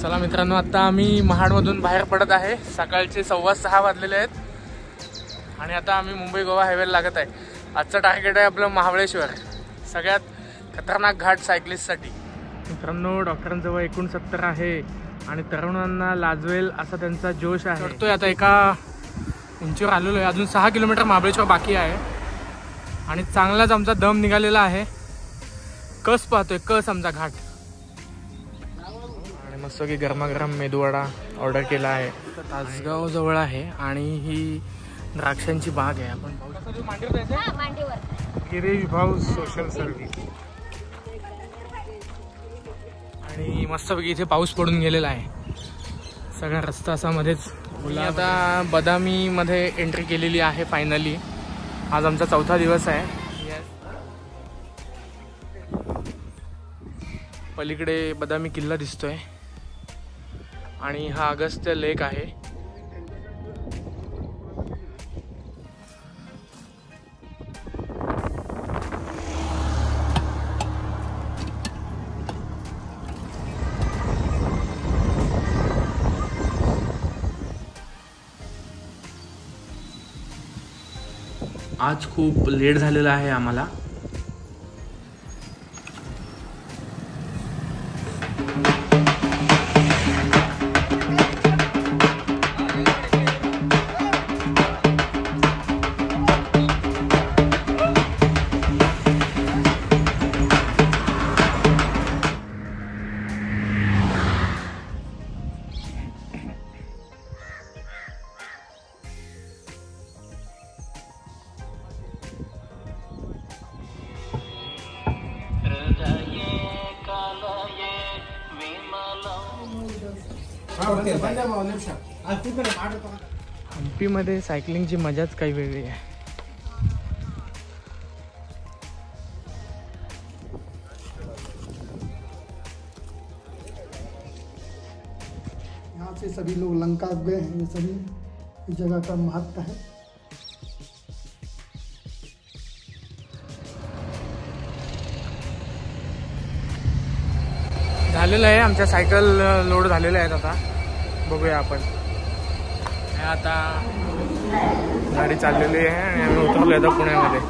चला मित्रांनो, आता आम्ही महाडमधून बाहेर पडत आहे। सकाळचे 6:15 वाजलेले आहेत आणि आता आम्ही मुंबई गोवा हायवेला लागत आहे। आजचं टार्गेट आहे आपलं महाबळेश्वर, सगळ्यात खतरनाक घाट सायकलिस्टसाठी। मित्रांनो, डॉक्टरांजवळ 69 आहे आणि तरुणांना लाजवेल असा त्यांचा जोश आहे। चढतोय आता, एका उंचीवर आलेलो आहे। अजून 6 किलोमीटर महाबळेश्वर बाकी आहे आणि चांगलाच आमचा दम निघालेला आहे। कस पाहतोय, कस आमचा घाट। आणि मस्त की गरमागरम मेदूवडा ऑर्डर केला आहे। तासगाव जवळ आहे आणि ही द्राक्षांची बाग आहे। आपण गिरीश भाऊ सोशल सर्व्हिस आणि मस्तपैकी इथे पाऊस पडून गेलेला आहे। सगळा रस्ता असा मध्येच। आता बदामी मध्ये एंट्री केलेली आहे फायनली। आज आमचा 4था दिवस आहे। पलीकडे बदामी किल्ला दिसतोय आणि हा अगस्त्य लेक आहे। आज खूप लेट झालेला आहे आम्हाला। हम्पी मध्ये सायकलिंगची मजाच काही वेगळी आहे। यहाँ से सभी लोग लंका गए हैं। ये सभी इस जगह का महत्व है। झालेलं आहे, आमच्या सायकल लोड झालेल्या आहेत। आता बघूया आपण। आता गाडी चाललेली आहे आणि आम्ही उतरलो आता पुण्यामध्ये।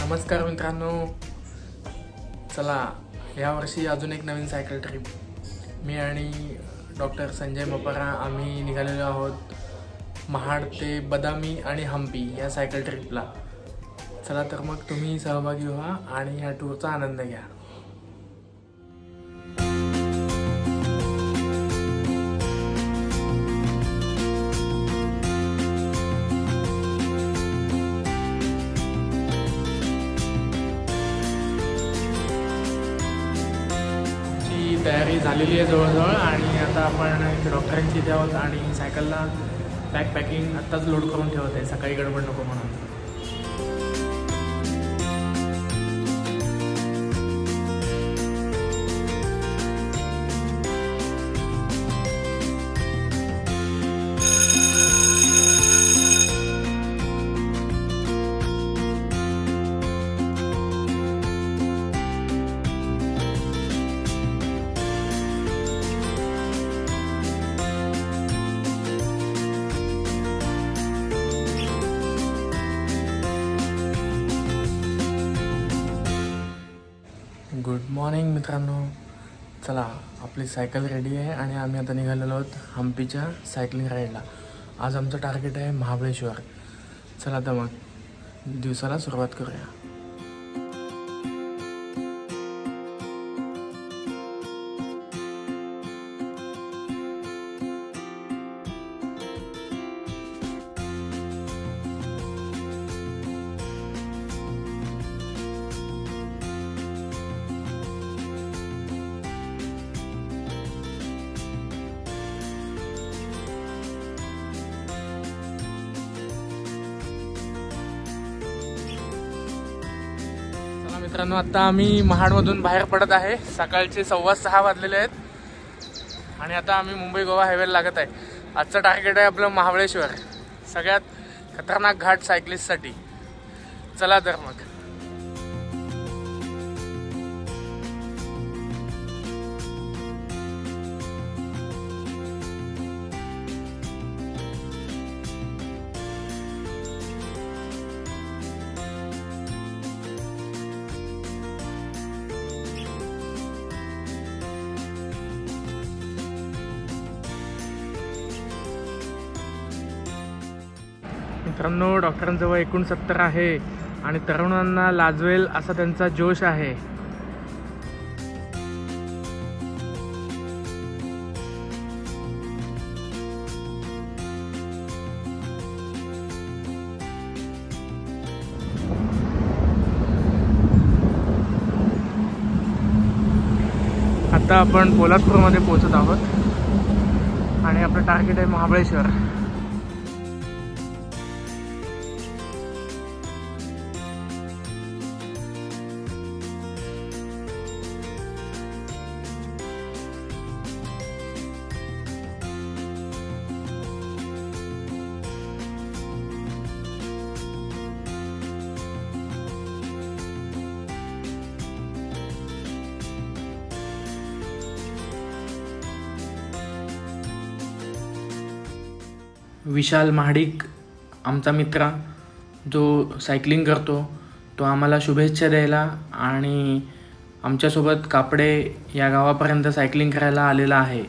नमस्कार मित्रांनो, चला यावर्षी अजून एक नवीन सायकल ट्रिप। मी आणि डॉक्टर संजय मपरा आम्ही निघालेलो आहोत महाड ते बदामी आणि हम्पी या सायकल ट्रिपला। चला तर मग तुम्ही सहभागी व्हा आणि ह्या टूरचा आनंद घ्या। ची तयारी झालेली आहे जवळजवळ आणि आता आपण डॉक्टरांची इथे आहोत आणि सायकलला पॅकिंग आत्ताच लोड करून ठेवत आहे, सकाळी गडबड नको म्हणून। गुड मॉर्निंग मित्रांनो, चला आपली सायकल रेडी आहे आणि आम्ही आता निघालेलो आहोत हम्पीच्या सायकलिंग राईडला। आज आमचं टार्गेट आहे महाबळेश्वर। चला तर मग दिवसाला सुरुवात करूया। मित्रांनो, आता आम्ही महाडमधून बाहेर पडत आहे। सकाळचे 6:15 वाजलेले आहेत आणि आता आम्ही मुंबई गोवा हायवेला लागत आहे। आजचं टार्गेट आहे आपलं महाबळेश्वर, सगळ्यात खतरनाक घाट सायकलिस्टसाठी। चला तर मग. मित्रांनो, डॉक्टरांजवळ 69 आहे आणि तरुणांना लाजवेल असा त्यांचा जोश आहे. आता आपण पोलादपूरमध्ये पोहोचत आहोत आणि आपलं टार्गेट आहे महाबळेश्वर. विशाल महाडिक आमचा मित्र जो सायकलिंग करतो तो आम्हाला शुभेच्छा द्यायला आणि आमच्यासोबत कापडे या गावापर्यंत सायकलिंग करायला आलेला आहे.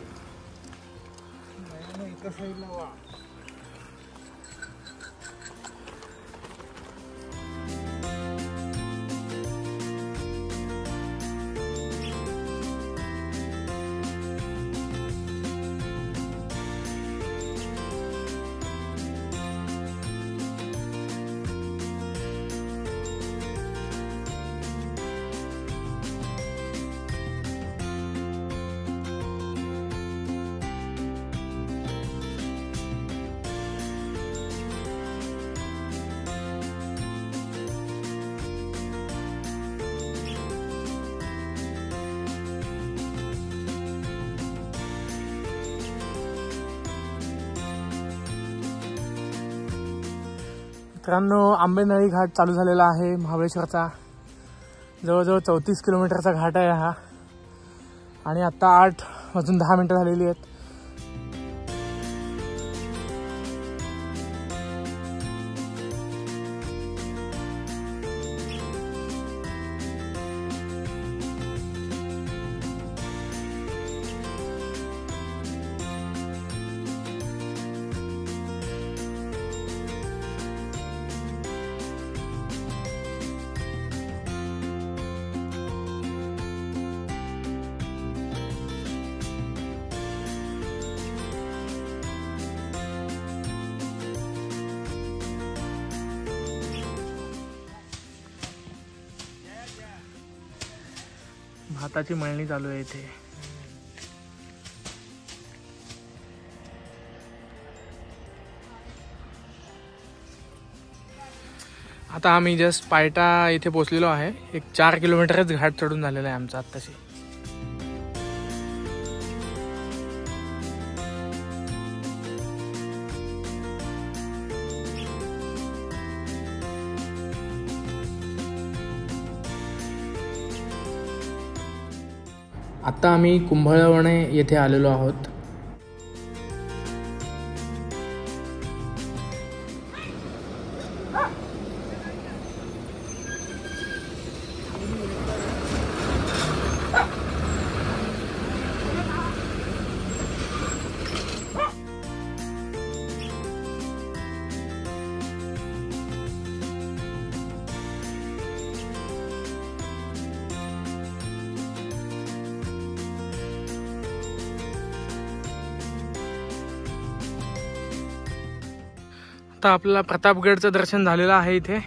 मित्रांनो, आंबेनळी घाट चालू झालेला आहे महाबळेश्वरचा. जवळजवळ 34 किलोमीटरचा घाट आहे हा आणि आत्ता 8:10 झालेली आहेत. भाताची मळणी चालू आहे इथे. आता आम्ही जस्ट पायटा इथे पोहोचलेलो आहे. एक 4 किलोमीटरच घाट चढून झालेला आहे आमचा आत्ताशी. आता आम्ही कुंभळवणे येथे आलेलो आहोत. आता आपल्याला प्रतापगडचं दर्शन झालेलं आहे इथे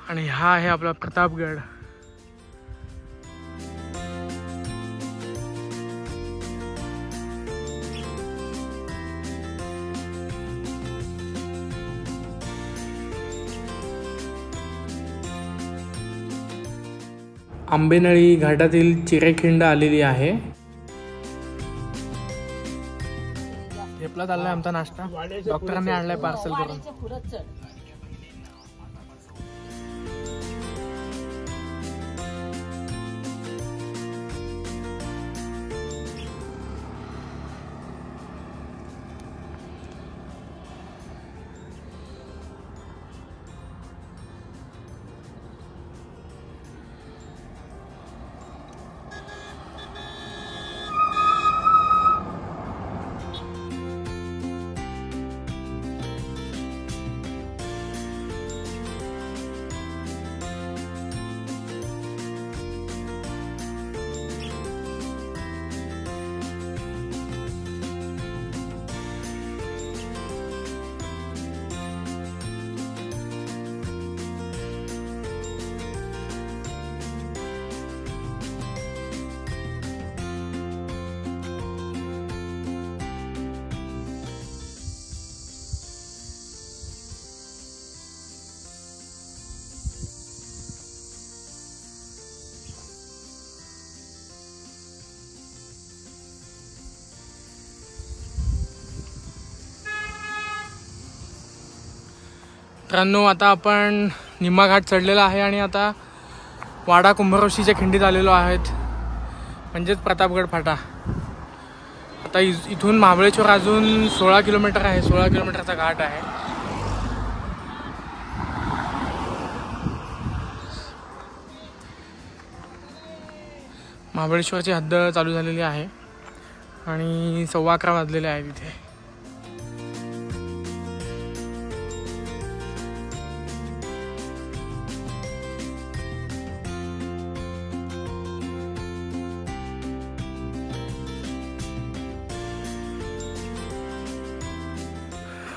आणि हा आहे आपला प्रतापगड. आंबेनळी घाटातील चिरेखिंड आलेली आहे. घेतला चाललाय आमचा नाश्ता. डॉक्टरांनी आणलाय पार्सल करून. मित्रांनो, आता आपण निम्मा घाट चढलेला आहे आणि आता वाडा कुंभवृष्टीच्या खिंडीत आलेलो आहेत, म्हणजेच प्रतापगड फाटा. आता इथून महाबळेश्वर अजून 16 किलोमीटर आहे. 16 किलोमीटरचा घाट आहे. महाबळेश्वरची हद्द चालू झालेली आहे आणि 11:15 वाजलेले आहेत इथे.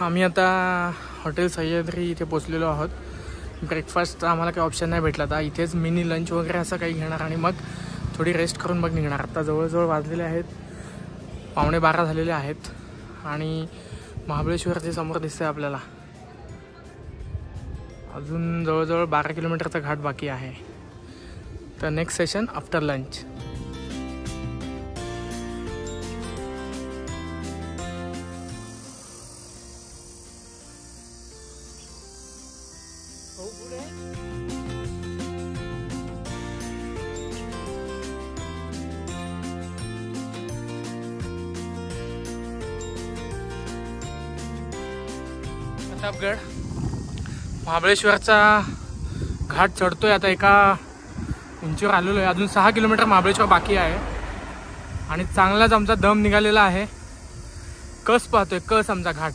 आम्ही आता हॉटेल सह्याद्री इथे पोचलेलो आहोत. ब्रेकफास्ट आम्हाला काही ऑप्शन नाही भेटला, तर इथेच मिनी लंच वगैरे असं काही घेणार आणि मग थोडी रेस्ट करून मग निघणार. आता जवळजवळ वाजलेले आहेत 11:15 झालेले आहेत आणि महाबळेश्वरचे समोर दिसतंय आपल्याला. अजून जवळजवळ 12 किलोमीटरचा घाट बाकी आहे. तर next session after lunch. Pratapgad महाबळेश्वरचा घाट चढतोय. आता एका उंचीवर आलेलो आहे. अजून 6 किलोमीटर महाबळेश्वर बाकी आहे आणि चांगलाच आमचा दम निघालेला आहे. कस पाहतोय, कस आमचा घाट.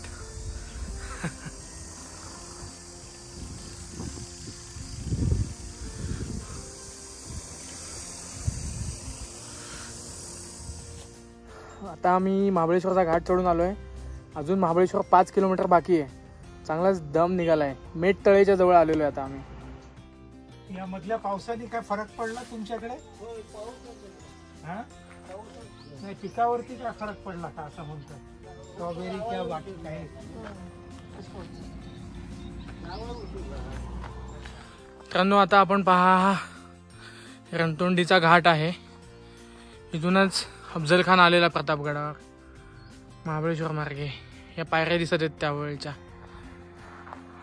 आता आम्ही महाबळेश्वरचा घाट चढून आलोय. अजून महाबळेश्वर 5 किलोमीटर बाकी आहे. चांगलाच दम निघालाय. मेट तळेच्या जवळ आलेलो आहे आता आम्ही. या मधल्या पावसाने काय फरक पडला तुमच्याकडे? नाही, पिकावरती काय फरक पडला का असं म्हणतात? स्ट्रॉबेरी किंवा बाकी काही? मित्रांनो, आता आपण पहा रणतोंडीचा घाट आहे. इथूनच अफजल खान आलेला प्रतापगडावर महाबळेश्वर मार्गे. या पायऱ्या दिसत आहेत त्यावेळच्या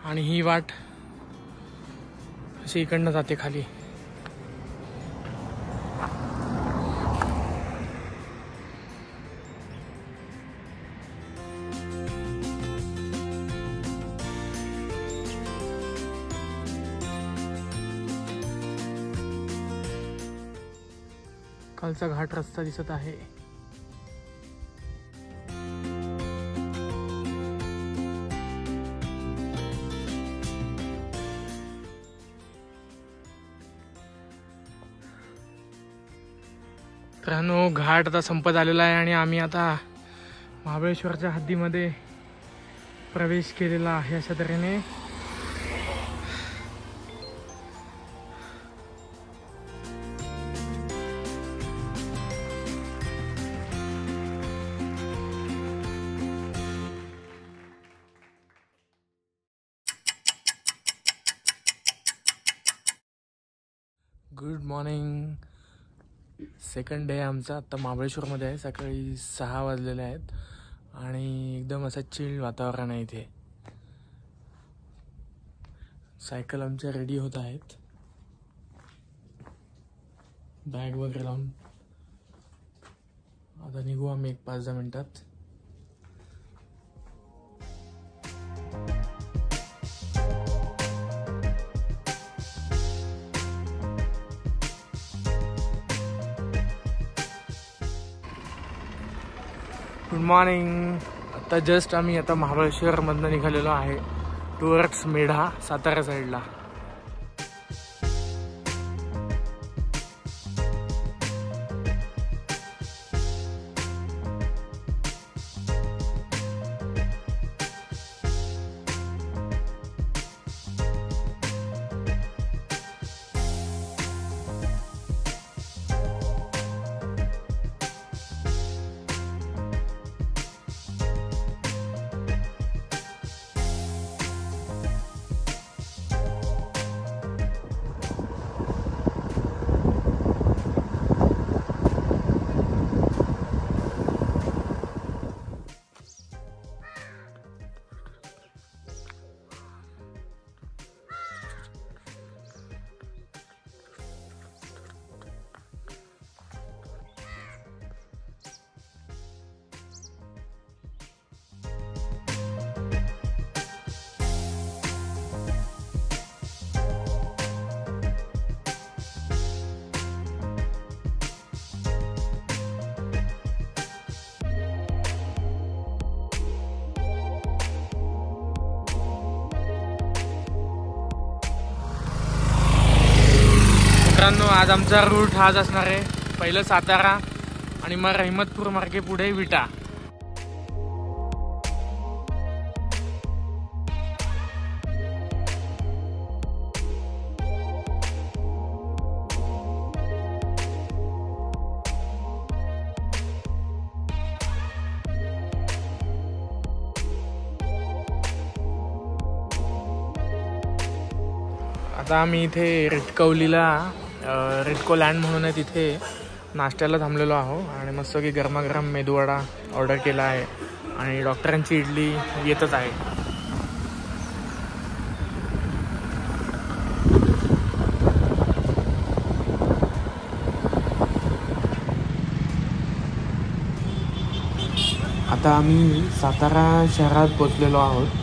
आणि ही वाट अशी इकडनं जाते खाली. खालचा घाट रस्ता दिसत आहे. मित्रांनो, घाट आता संपत आलेला आहे आणि आम्ही आता महाबळेश्वरच्या हद्दीमध्ये प्रवेश केलेला आहे. अशा तऱ्हेने गुड मॉर्निंग. सेकंड डे आमचा आता महाबळेश्वरमध्ये आहे. सकाळी 6 वाजलेले आहेत आणि एकदम असं चिल वातावरण आहे इथे. सायकल आमच्या रेडी होत आहेत, बॅग वगैरे लावून. आता निघू आम्ही एक 5-10 मिनिटात. Good morning. आता जस्ट आम्ही आता महाबळेश्वरमधनं निघालेलो आहे टुवर्ड्स मेढा, सातारा साईडला. मित्रांनो, आज आमचा रूट हाच असणार आहे. पहिलं सातारा आणि मग रहमतपूर मार्गे पुढे विटा. आता आम्ही इथे रेटकवलीला रेटको लँड म्हणून आहे, तिथे नाश्त्याला थांबलेलो आहो आणि मस्त की गरमागरम मेदूवडा ऑर्डर केला आहे आणि डॉक्टरांची इडली येतच आहे. आता आम्ही सातारा शहरात पोचलेलो आहोत.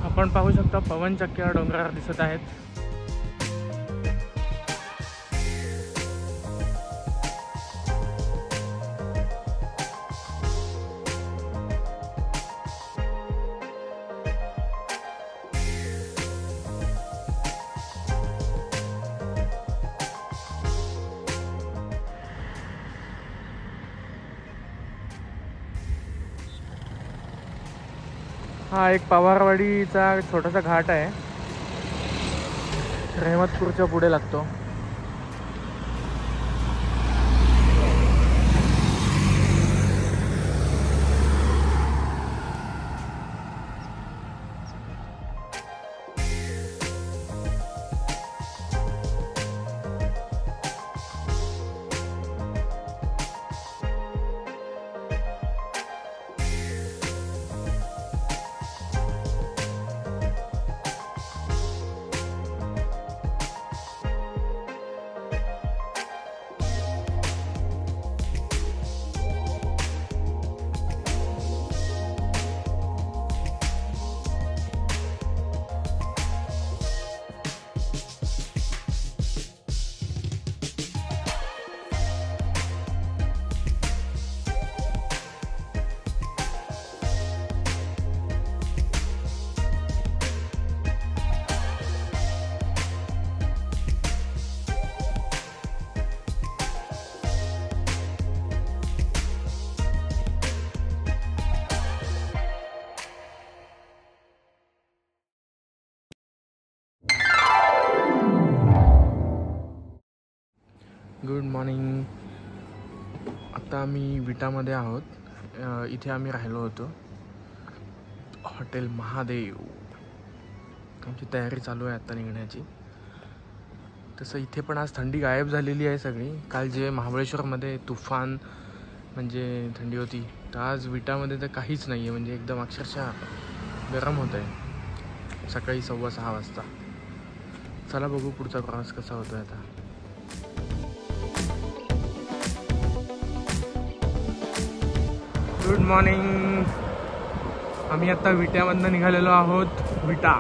आपण पाहू शकता पवनचक्क्या डोंगरावर दिसत आहेत. हा एक पवारवाडीचा छोटासा घाट आहे, रहमतपूरच्या पुढे लागतो. Good morning. आता आम्ही विटामध्ये आहोत. इथे आम्ही राहिलो होतो, हॉटेल महादेव. आमची तयारी चालू आहे आता निघण्याची. तसं इथे पण आज थंडी गायब झालेली आहे सगळी. काल जे महाबळेश्वरमध्ये तुफान म्हणजे थंडी होती, तर आज विटामध्ये तर काहीच नाही आहे. म्हणजे एकदम अक्षरशः गरम होत आहे सकाळी 6:15 वाजता. चला बघू पुढचा प्रवास कसा होतो आता. Good morning. आम्ही आता विट्यामधनं निघालेलो आहोत. विटा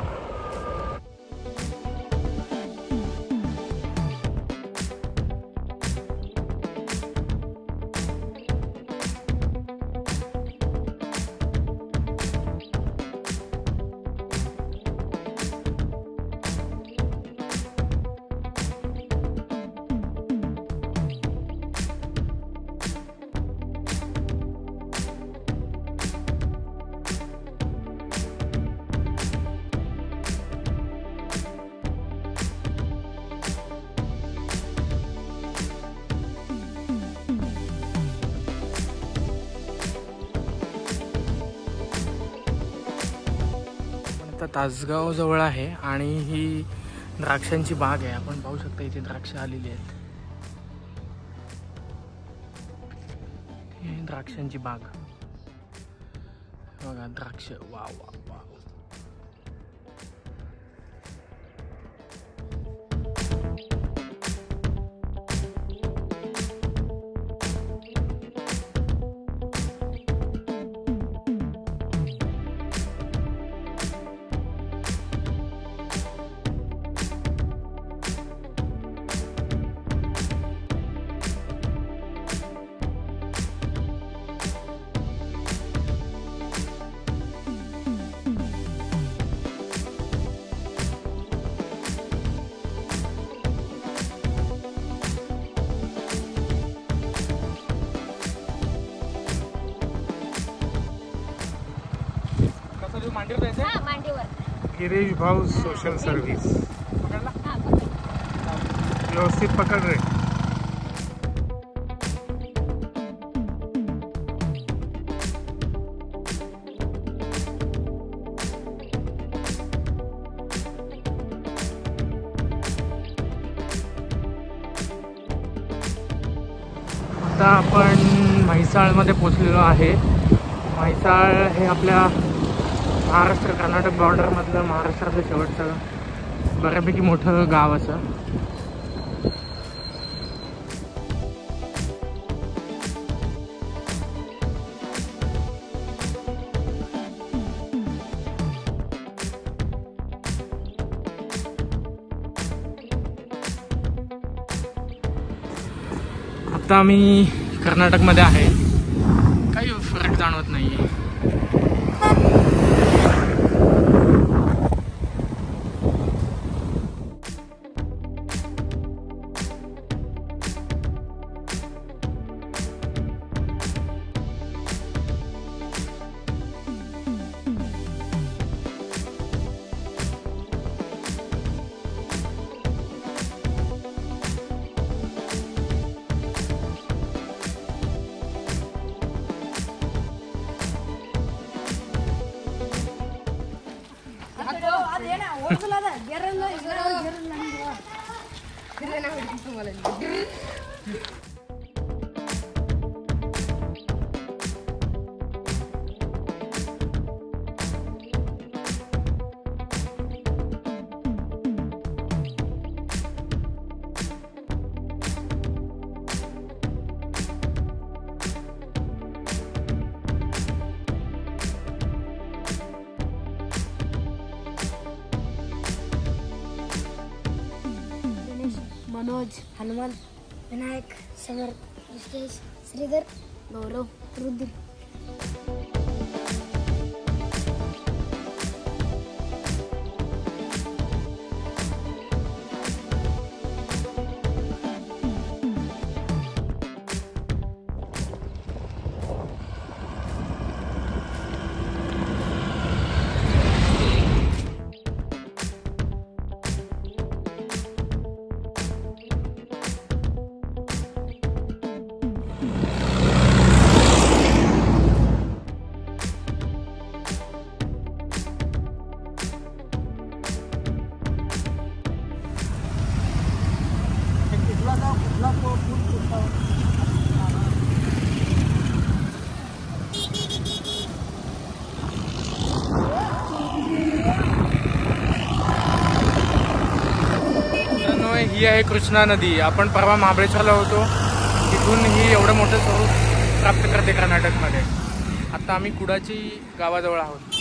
आता तासगाव जवळ आहे आणि ही द्राक्षांची बाग आहे. आपण पाहू शकता इथे द्राक्ष आलेली आहेत. ही द्राक्षांची बाग बघा, द्राक्ष वा वा वा. मांडीवर जायचं हा मांडीवर. गिरीश भाऊ सोशल सर्व्हिस. पकडला. हा पकड. व्यवस्थित पकड रे. आता आपण म्हैसाळमध्ये पोचलेलो आहे. म्हैसाळ हे आपल्या महाराष्ट्र कर्नाटक बॉर्डरमधलं महाराष्ट्रातलं शेवटचं बऱ्यापैकी मोठं गाव असं. आता आम्ही कर्नाटकमध्ये आहे. काही फरक जाणवत नाही आहे. मनोज, हनुमान, विनायक, समर्थ, विश्वेश, श्रीधर, गौरव, रुद्र. ही आहे कृष्णा नदी. आपण परवा महाबळेश्वरला होतो, तिथून ही एवढं मोठं स्वरूप प्राप्त करते कर्नाटकमध्ये. आता आम्ही कुडाची गावाजवळ आहोत.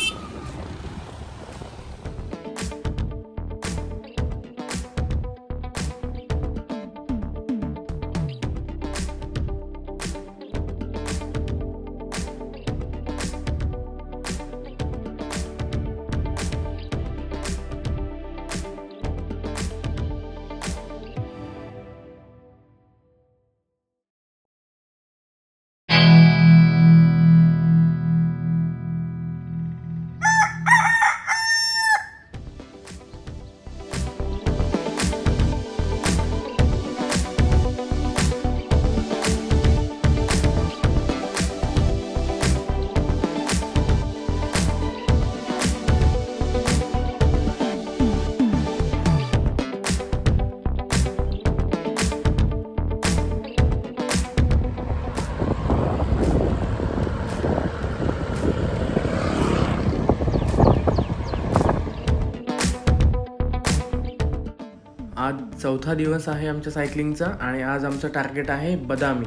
आज चौथा दिवस आहे आमच्या सायकलिंगचा आणि आज आमचं टार्गेट आहे बदामी.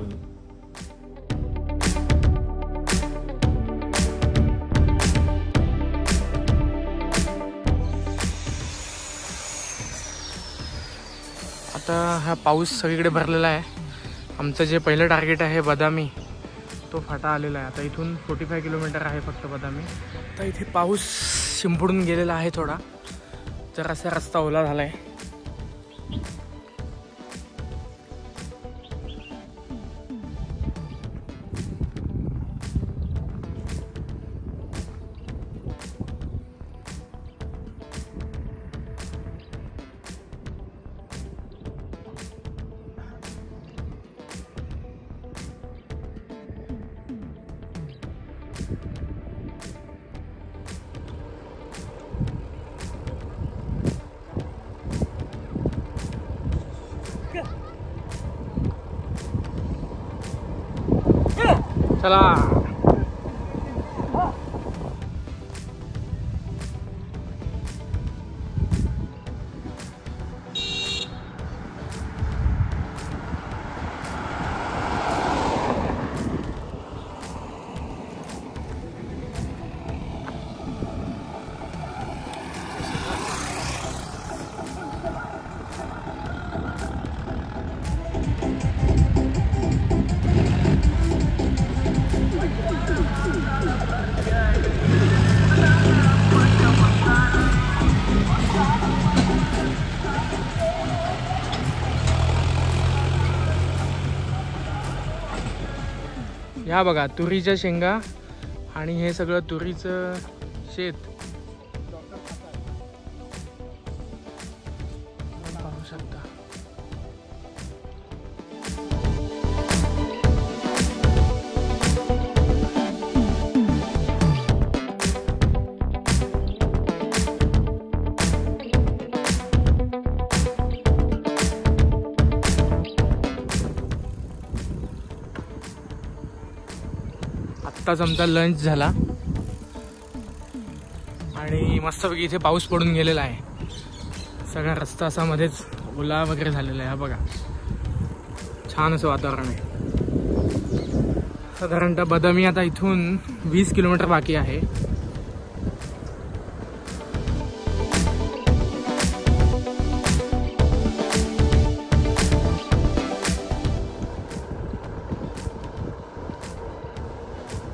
आता हा पाऊस सगळीकडे भरलेला आहे. आमचं जे पहिलं टार्गेट आहे बदामी तो फाटा आलेला आहे. आता इथून 45 किलोमीटर आहे फक्त बदामी. आता इथे पाऊस शिंपडून गेलेला आहे थोडा, जरासा रस्ता ओला झाला आहे. चला या बघा तुरीच्या शेंगा आणि हे सगळं तुरीचं शेत पाहू शकता. आत्ताच आमचा लंच झाला आणि मस्तपैकी इथे पाऊस पडून गेलेला आहे. सगळा रस्ता असा मध्येच ओला वगैरे झालेला आहे. हा बघा छान असं वातावरण आहे. साधारणतः बदामी आता इथून 20 किलोमीटर बाकी आहे.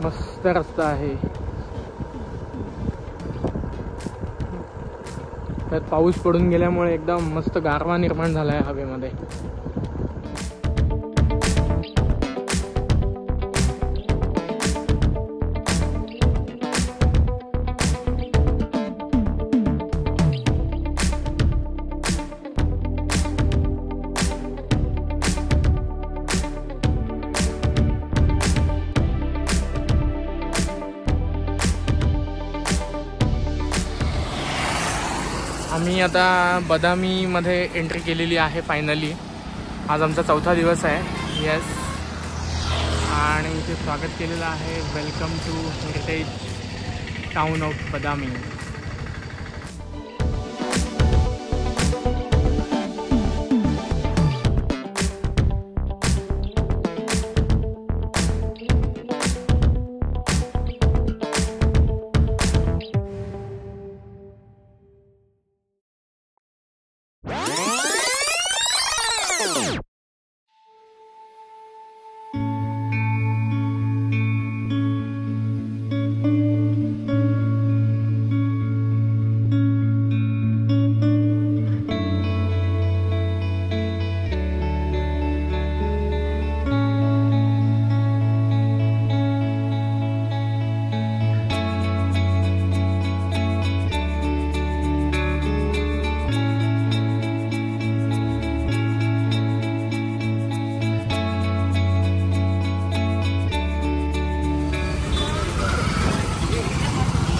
मस्त रस्ता आहे. त्यात पाऊस पडून गेल्यामुळे एकदम मस्त गारवा निर्माण झाला आहे हवेमध्ये. आम्ही आता बदामीमध्ये एंट्री केलेली आहे फायनली. आज आमचा चौथा दिवस आहे. येस, आणि इथे स्वागत केलेलं आहे. Welcome to heritage town of Badami.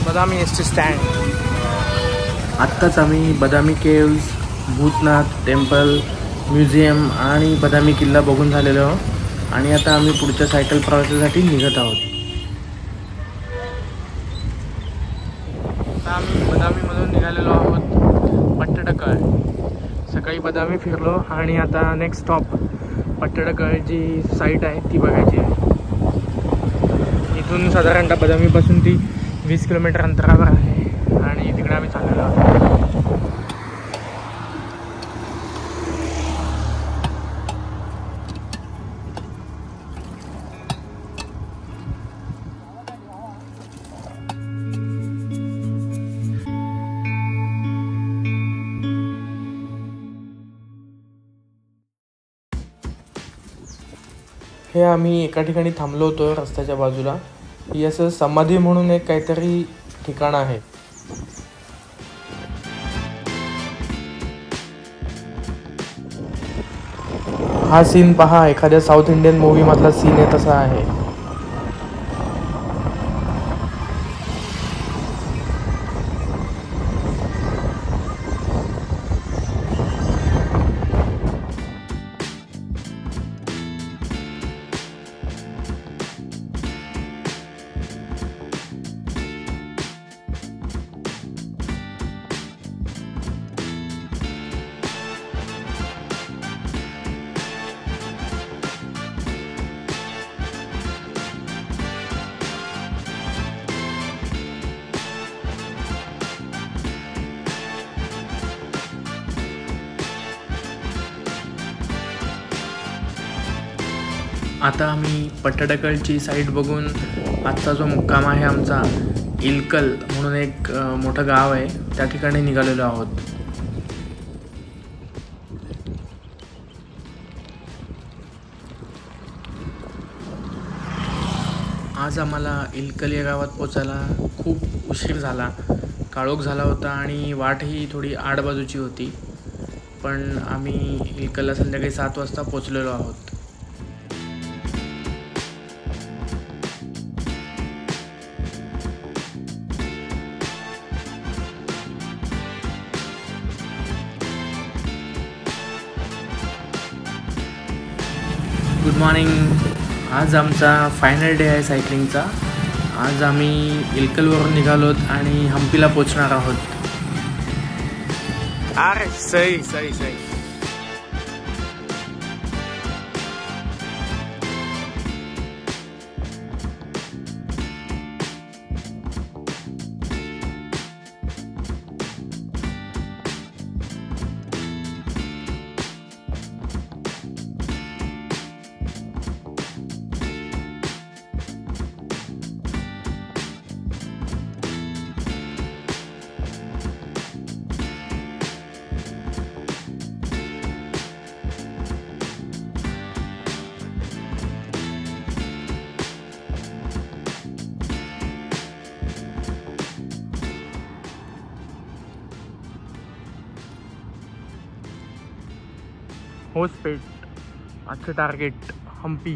Badami S T stand. आत्ताच आम्ही Badami caves, Bhutnath temple, museum आणि बदामी किल्ला बघून झालेलो आहोत आणि आता आम्ही पुढच्या सायकल प्रवासासाठी निघत आहोत. आता आम्ही बदामीमधून निघालेलो आहोत पट्टडकळ. सकाळी बदामी फिरलो आणि आता नेक्स्ट स्टॉप पट्टडकळ जी साईट आहे ती बघायची आहे. इथून साधारणतः बदामीपासून ती 20 किलोमीटर अंतरावर आहे आणि तिकडे आम्ही चाललेलो आहोत. हे आम्ही एका ठिकाणी थांबलो होतो रस्त्याच्या बाजूला. ही असं समाधी म्हणून एक काहीतरी ठिकाण आहे. हा सीन पहा, एखाद्या साऊथ इंडियन मूवी मधला सीन आहे तसा आहे. आता आम्ही पट्टडकळची साईट बघून आजचा जो मुक्काम आहे आमचा इलकल म्हणून एक मोठं गाव आहे त्या ठिकाणी निघालेलो आहोत. आज आम्हाला इलकल या गावात पोचायला खूप उशीर झाला. काळोख झाला होता आणि वाटही थोडी आडबाजूची होती, पण आम्ही इलकलला संध्याकाळी 7 वाजता पोचलेलो आहोत. Good morning. आज आमचा फायनल डे आहे सायकलिंगचा. आज आम्ही इलकलवरून निघालोत आणि हम्पीला पोचणार आहोत. अरे सही सही सही. होसपेट आजचं टार्गेट हम्पी.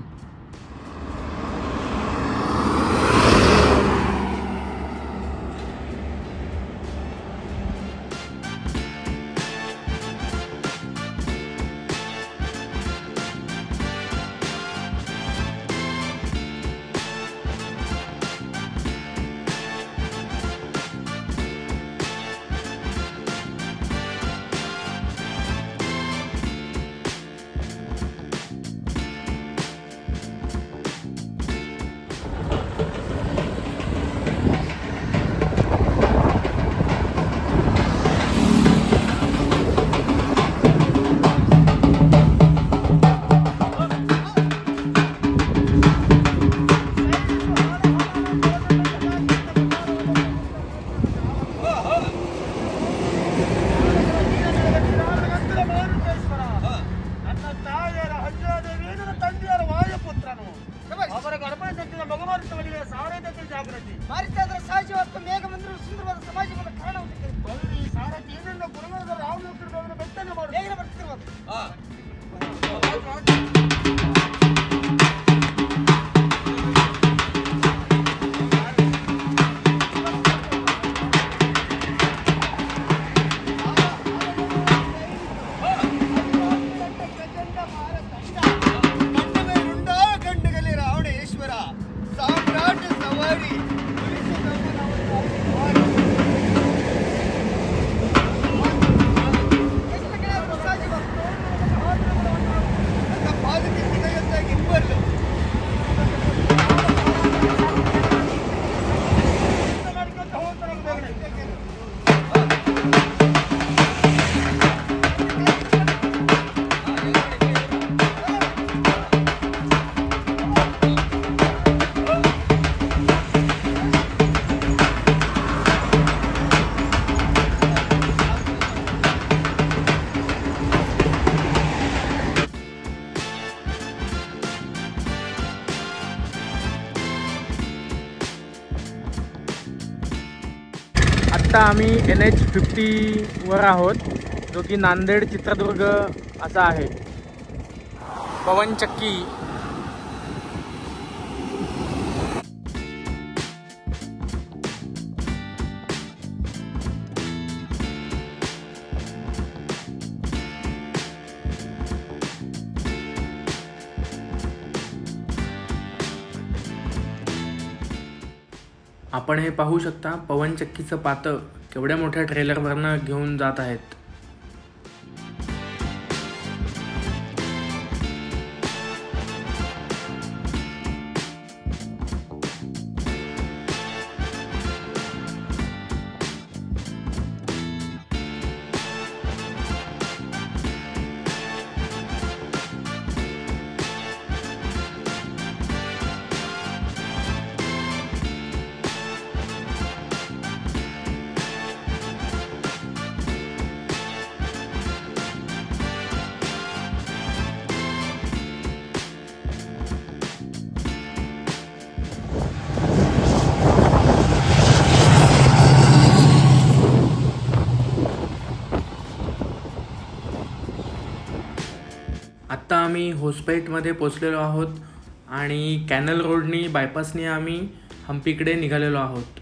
आत्ता आम्ही NH50 आहोत, जो की नांदेड चित्रदुर्ग असा आहे. पवनचक्की. आपण हे पाहू शकता, पवनचक्कीचं पातं केवढ्या मोठ्या ट्रेलरवरनं घेऊन जात आहेत. आत्ता आम्ही होसपेटमध्ये पोचलेलो आहोत आणि कॅनल रोडनी बायपासनी आम्ही हम्पीकडे निघालेलो आहोत.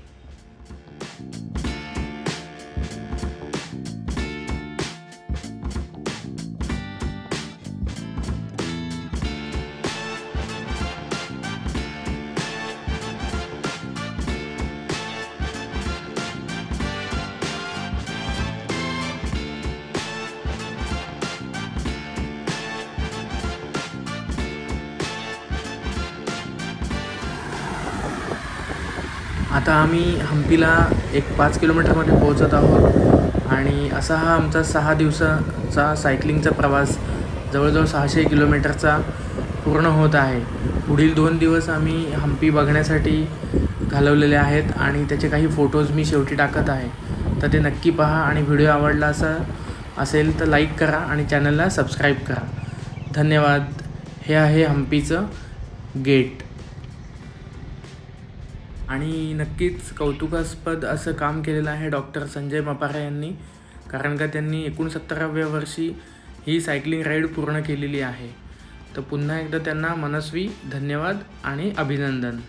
आता आम्ही हम्पीला 5 किलोमीटरमध्ये पोहोचत आहोत आणि असा हा आमचा 6 दिवसाचा सायकलिंगचा प्रवास जवळजवळ 600 किलोमीटरचा पूर्ण होत आहे. पुढील 2 दिवस आम्ही हम्पी बघण्यासाठी घालवलेले आहेत आणि त्याचे काही फोटोज मी शेवटी टाकत आहे. तर ते नक्की पहा आणि व्हिडिओ आवडला असेल तर लाईक करा आणि चॅनलला सबस्क्राईब करा. धन्यवाद. हे आहे हम्पीचं गेट. आणि नक्कीच कौतुकास्पद असं काम केलेलं आहे डॉक्टर संजय मपारा यांनी, कारण का त्यांनी 69व्या वर्षी ही सायकलिंग राईड पूर्ण केलेली आहे. तर पुन्हा एकदा त्यांना मनस्वी धन्यवाद आणि अभिनंदन.